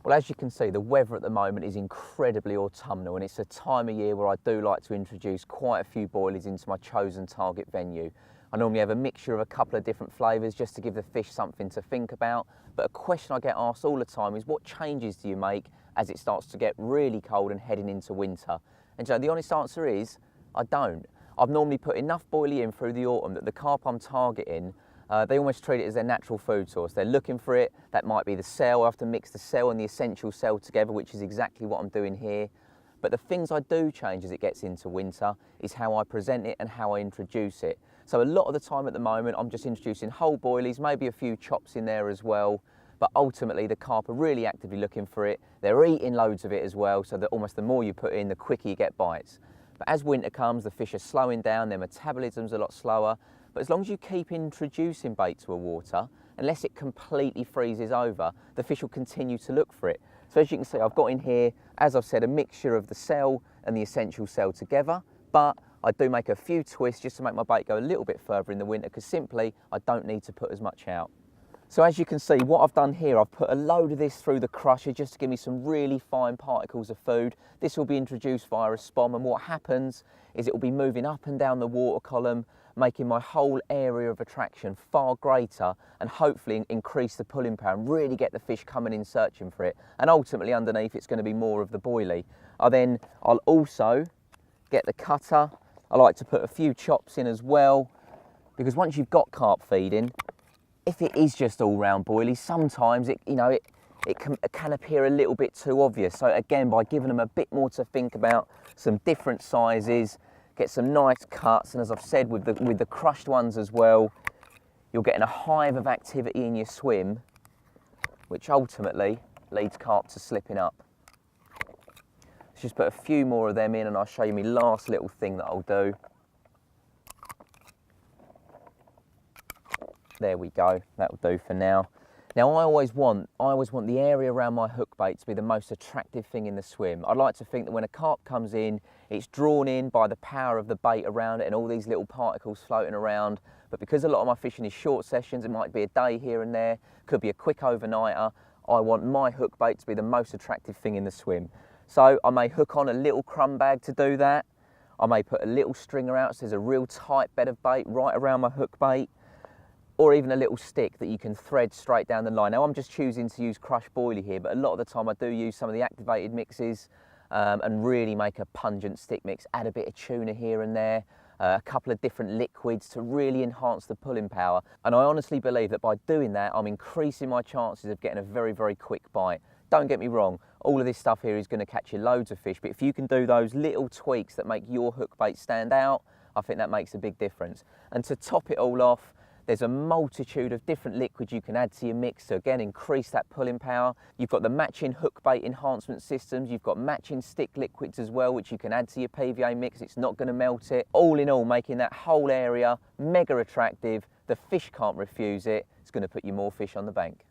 Well, as you can see, the weather at the moment is incredibly autumnal, and it's a time of year where I do like to introduce quite a few boilies into my chosen target venue. I normally have a mixture of a couple of different flavours just to give the fish something to think about, but a question I get asked all the time is what changes do you make as it starts to get really cold and heading into winter? And so the honest answer is, I don't. I've normally put enough boilie in through the autumn that the carp I'm targeting, they almost treat it as their natural food source. They're looking for it. That might be the cell. I have to mix the cell and the essential cell together, which is exactly what I'm doing here. But the things I do change as it gets into winter is how I present it and how I introduce it. So a lot of the time at the moment, I'm just introducing whole boilies, maybe a few chops in there as well. But ultimately, the carp are really actively looking for it. They're eating loads of it as well, so that almost the more you put in, the quicker you get bites. But as winter comes, the fish are slowing down, their metabolism's a lot slower. But as long as you keep introducing bait to a water, unless it completely freezes over, the fish will continue to look for it. So as you can see, I've got in here, as I've said, a mixture of the cell and the essential cell together, but I do make a few twists just to make my bait go a little bit further in the winter, because simply I don't need to put as much out. So as you can see, what I've done here, I've put a load of this through the crusher just to give me some really fine particles of food. This will be introduced via a spom, and what happens is it will be moving up and down the water column, making my whole area of attraction far greater, and hopefully increase the pulling power and really get the fish coming in searching for it. And ultimately underneath it's going to be more of the boilie. I'll also get the cutter. I like to put a few chops in as well, because once you've got carp feeding, if it is just all round boilie, sometimes it can appear a little bit too obvious. So again, by giving them a bit more to think about, some different sizes, get some nice cuts, and as I've said with the crushed ones as well, you're getting a hive of activity in your swim, which ultimately leads carp to slipping up. Let's just put a few more of them in, and I'll show you my last little thing that I'll do. There we go, that'll do for now. Now I always want the area around my hook bait to be the most attractive thing in the swim. I'd like to think that when a carp comes in, it's drawn in by the power of the bait around it and all these little particles floating around. But because a lot of my fishing is short sessions, it might be a day here and there, could be a quick overnighter, I want my hook bait to be the most attractive thing in the swim. So I may hook on a little crumb bag to do that. I may put a little stringer out so there's a real tight bed of bait right around my hook bait, or even a little stick that you can thread straight down the line. Now I'm just choosing to use crushed boilie here, but a lot of the time I do use some of the activated mixes and really make a pungent stick mix, add a bit of tuna here and there, a couple of different liquids to really enhance the pulling power. And I honestly believe that by doing that, I'm increasing my chances of getting a very, very quick bite. Don't get me wrong, all of this stuff here is going to catch you loads of fish, but if you can do those little tweaks that make your hook bait stand out, I think that makes a big difference. And to top it all off, there's a multitude of different liquids you can add to your mix to again increase that pulling power. You've got the matching hook bait enhancement systems, you've got matching stick liquids as well, which you can add to your PVA mix. It's not going to melt it. All in all, making that whole area mega attractive. The fish can't refuse it. It's going to put you more fish on the bank.